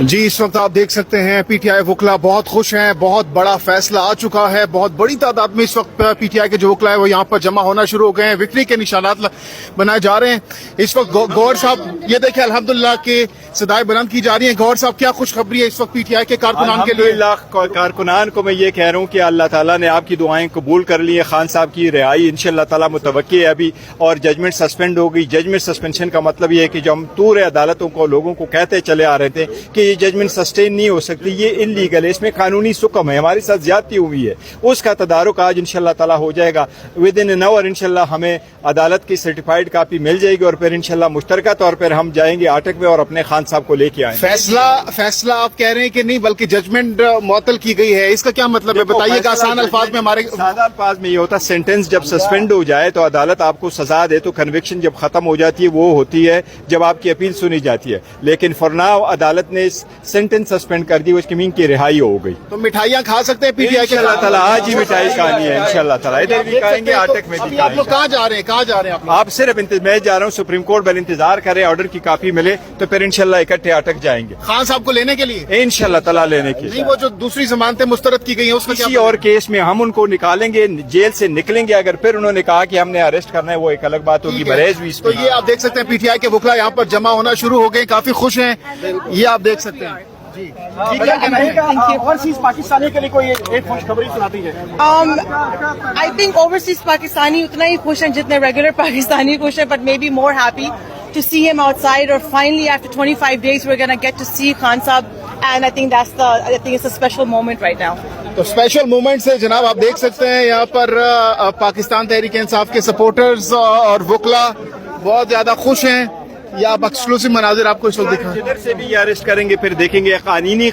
جی اس وقت آپ دیکھ سکتے ہیں پی ٹی آئی وکلا بہت خوش ہیں, بہت بڑا فیصلہ آ چکا ہے. بہت بڑی تعداد میں اس وقت پی ٹی آئی کے جو وکلا ہے وہ یہاں پر جمع ہونا شروع ہو گئے ہیں. وکٹری کے نشانات بنائے جا رہے ہیں. اس وقت گور صاحب یہ دیکھیں الحمدللہ کہ صدائیں بلند کی جا رہی ہیں. گور صاحب کیا خوشخبری ہے اس وقت پی ٹی آئی کے کارکنان کے لیے؟ الحمدللہ کارکنان کو میں یہ کہہ رہا ہوں کہ اللہ تعالیٰ نے آپ کی دعائیں قبول کر لی ہیں. خان صاحب کی رہائی انشاءاللہ تعالیٰ متوقع ہے ابھی, اور ججمنٹ سسپینڈ ہو گئی. ججمنٹ سسپینشن کا مطلب یہ ہے کہ جو ہم طور عدالتوں کو لوگوں کو کہتے چلے آ رہے تھے کہ یہ ججمنٹ سسٹین نہیں ہو سکتی, یہ انلیگل ہے, اس میں قانونی سکم ہے, ہمارے ساتھ زیادتی ہوئی ہے, اس کا تدارک آج انشاءاللہ تعالیٰ ہو جائے گا. ود ان این آور انشاءاللہ ہمیں عدالت کی سرٹیفائڈ کاپی مل جائے گی, اور پھر انشاءاللہ مشترکہ طور پر ہم جائیں گے آٹک میں اور اپنے خان صاحب کو لے کے آئیں گے. فیصلہ آپ کہہ رہے ہیں کہ نہیں بلکہ ججمنٹ معطل کی گئی ہے, اس کا کیا مطلب ہے بتائیے گا آسان الفاظ میں. ہمارے سادہ الفاظ میں یہ ہوتا ہے سینٹنس جب سسپینڈ ہو جائے تو عدالت آپ کو سزا دے تو کنوکشن جب ختم ہو جاتی ہے وہ ہوتی ہے جب آپ کی اپیل سنی جاتی ہے. لیکن فار ناؤ عدالت نے سینٹنس سسپینڈ کر دی, اس کی مین کی رہائی ہو گئی. تو مٹھائیاں کھا سکتے ہیں پی ٹی آئی کے؟ انشاءاللہ تعالیٰ آج ہی مٹھائی کھانی ہے انشاءاللہ تعالیٰ. ادھر بھی کھائیں گے, آٹک میں بھی. آپ لوگ کہاں جا رہے ہیں آپ صرف میں جا رہا ہوں سپریم کورٹ, بل انتظار کریں آرڈر کی کاپی ملے تو پھر انشاءاللہ اکٹھے آٹک جائیں گے خان صاحب کو لینے کے لیے انشاءاللہ تعالیٰ لینے کی. نہیں وہ جو دوسری ضمانتیں مسترد کی گئی ہیں اس میں کسی اور کیس میں ہم ان کو نکالیں گے, جیل سے نکلیں گے. اگر پھر انہوں نے کہا کہ ہم نے اریسٹ کرنا ہے وہ ایک الگ بات ہوگی. بریز بھی تو یہ آپ دیکھ سکتے ہیں پی ٹی آئی کے وکلا یہاں پر جمع ہونا شروع ہو گئے, کافی خوش ہیں, یہ آپ دیکھ سکتے ہیں. اوورسیز پاکستانی کے لیے کوئی ایک خوشخبری سناتی ہے؟ I think overseas پاکستانی اتنا ہی خوش ہیں جتنے ریگولر پاکستانی خوش ہیں, but maybe more happy to see him outside, or finally after 25 days we're going to get to see Khan Sahab, and I think it's a special moment right now. تو special moments ہے جناب, آپ دیکھ سکتے ہیں یہاں پر پاکستان تحریک انصاف کے supporters اور وکلا بہت زیادہ خوش ہیں. یہ آپ ایکسکلوسیو مناظر آپ کو اس وقت دکھائیں. جدھر سے بھی اریسٹ کریں گے پھر دیکھیں گے.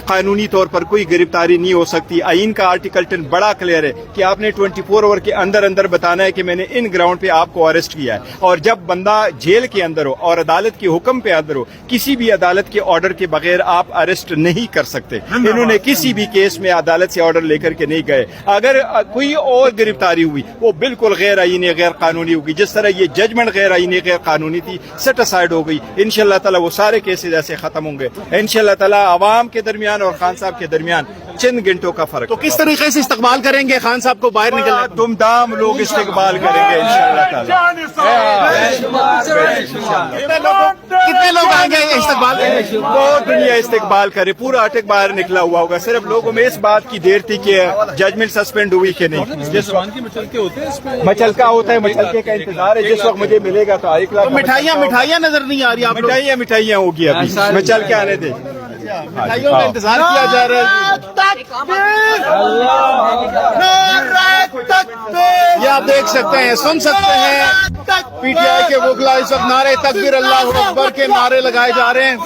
قانونی طور پر کوئی گرفتاری نہیں ہو سکتی. آئین کا آرٹیکل 10 بڑا کلیئر ہے کہ آپ نے 24 آور کے اندر بتانا ہے کہ میں نے ان گراؤنڈ پہ آپ کو اریسٹ کیا ہے. اور جب بندہ جیل کے اندر ہو اور عدالت کے حکم پہ اندر ہو, کسی بھی عدالت کے آرڈر کے بغیر آپ اریسٹ نہیں کر سکتے. انہوں نے کسی بھی کیس میں عدالت سے آرڈر لے کر کے نہیں گئے. اگر کوئی اور گرفتاری ہوئی وہ بالکل غیر آئینی غیر قانونی ہوگی. جس طرح یہ ججمنٹ غیر آئینی غیر قانونی تھی, سیٹ اسائڈ ہو گئی. انشاءاللہ تعالیٰ وہ سارے کیسز ایسے ختم ہوں گے انشاءاللہ تعالیٰ. عوام کے درمیان اور خان صاحب کے درمیان چند گھنٹوں کا فرق. تو کس طریقے سے استقبال کریں گے خان صاحب کو باہر نکلنا؟ دم دام لوگ استقبال کریں گے انشاءاللہ تعالیٰ. کتنے لوگ آئیں گے استقبال کرنے؟ بہت دنیا استقبال کرے. پورا آٹک باہر نکلا ہوا ہوگا. صرف لوگوں میں اس بات کی دیر تھی کہ ججمنٹ سسپینڈ ہوئی کہ نہیں. جس وقت مچلکا ہوتا ہے, مچلکے کا انتظار ہے. جس وقت مجھے ملے گا تو مٹھائیاں نظر نہیں آ رہی آپ لوگ؟ مٹھائیاں ہوگی ابھی, مچل کے آنے دے. مٹھائیوں کا انتظار کیا جا رہا ہے. یہ آپ دیکھ سکتے ہیں, سن سکتے ہیں پی ٹی آئی کے وکلا اس وقت نعرے تکبیر اللہ اکبر کے نعرے لگائے جا رہے ہیں.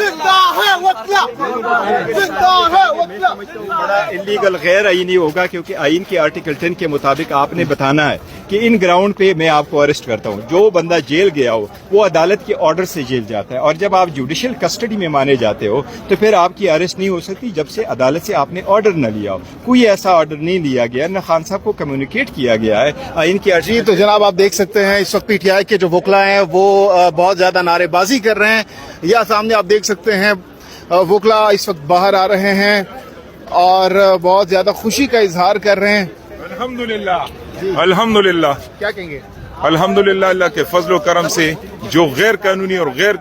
بڑا انلیگل غیر آئینی ہوگا کیونکہ آئین کے آرٹیکل 10 کے مطابق آپ نے بتانا ہے کہ ان گراؤنڈ پہ میں آپ کو اریسٹ کرتا ہوں. جو بندہ جیل گیا ہو وہ عدالت کے آرڈر سے جیل جاتا ہے, اور جب آپ جوڈیشل کسٹڈی میں مانے جاتے ہو تو پھر آپ کی اریسٹ نہیں ہو سکتی جب سے عدالت سے آپ نے آرڈر نہ لیا ہو. کوئی ایسا آرڈر نہیں لیا گیا, نہ خان صاحب کو کمیونیکیٹ کیا گیا ہے آئین کی. جی تو جناب آپ دیکھ سکتے ہیں اس وقت پی ٹی آئی کے جو وکلا ہیں وہ بہت زیادہ نعرے بازی کر رہے ہیں. یا سامنے آپ دیکھ سکتے ہیں وکلا اس وقت باہر آ رہے ہیں اور بہت زیادہ خوشی کا اظہار کر رہے ہیں. الحمدللہ کیا کہیں گے؟ الحمدللہ اللہ کے فضل و کرم سے جو غیر قانونی اور غیر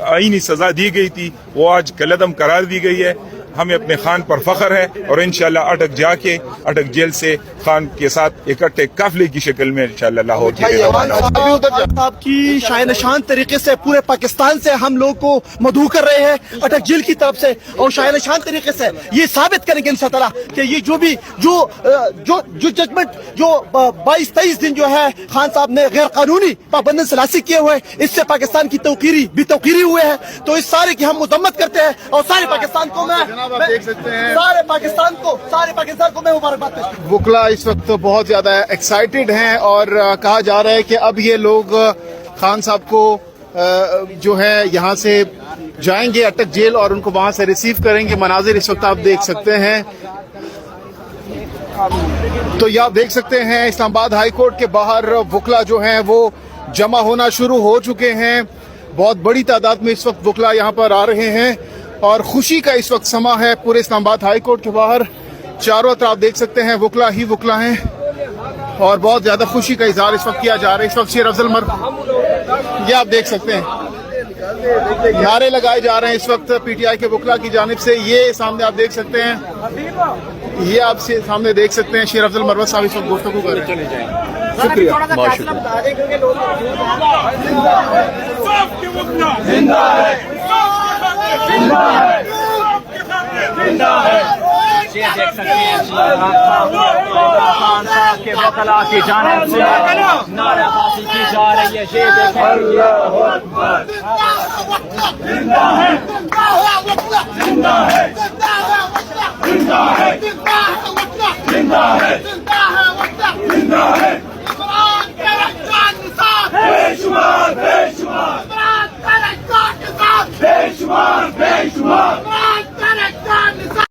آئینی سزا دی گئی تھی وہ آج کالعدم قرار دی گئی ہے. ہمیں اپنے خان پر فخر ہے, اور انشاءاللہ اٹک جا کے اٹک جیل سے خان کے ساتھ اکٹھے قافلے کی شکل میں انشاءاللہ لاہور آپ کی شاہ نشان طریقے سے پورے پاکستان سے ہم لوگ کو مدعو کر رہے ہیں اٹک جیل کی طرف سے, اور شاہ نشان طریقے سے یہ ثابت کریں گے انشاءاللہ تعالیٰ کہ یہ جو بھی جو ججمنٹ جو 22-23 دن جو ہے خان صاحب نے غیر قانونی پابندی ثلاثی کیے ہوئے, اس سے پاکستان کی بے توقیری ہوئے ہیں. تو اس سارے کی ہم مذمت کرتے ہیں, اور سارے پاکستان کو سارے پاکستان کو میں مبارکباد کرتا ہوں. وکلا اس وقت بہت زیادہ ایکسائٹیڈ ہیں, اور کہا جا رہا ہے کہ اب یہ لوگ خان صاحب کو جو ہے یہاں سے جائیں گے اٹک جیل اور ان کو وہاں سے ریسیو کریں گے. مناظر اس وقت آپ دیکھ سکتے ہیں. تو یہ آپ دیکھ سکتے ہیں اسلام آباد ہائی کورٹ کے باہر وکلا جو ہیں وہ جمع ہونا شروع ہو چکے ہیں. بہت بڑی تعداد میں اس وقت وکلا یہاں پر آ رہے ہیں, اور خوشی کا اس وقت سما ہے پورے اسلام آباد ہائی کورٹ کے باہر. چاروں طرف آپ دیکھ سکتے ہیں وکلا ہی وکلا ہیں اور بہت زیادہ خوشی کا اظہار اس وقت کیا جا رہا ہے. اس وقت شیر افضل یہ آپ دیکھ سکتے ہیں نعرے لگائے جا رہے ہیں اس وقت پی ٹی آئی کے وکلا کی جانب سے. یہ سامنے آپ دیکھ سکتے ہیں, یہ آپ سامنے دیکھ سکتے ہیں شیر افضل مروت صاحب اس وقت گفتگو کر رہے ہیں. شکریہ. دیکھ سکتے ہیں خان صاحب کے وکلا کی جانب سے نعرہ بازی کی جا رہی ہے. بے شمار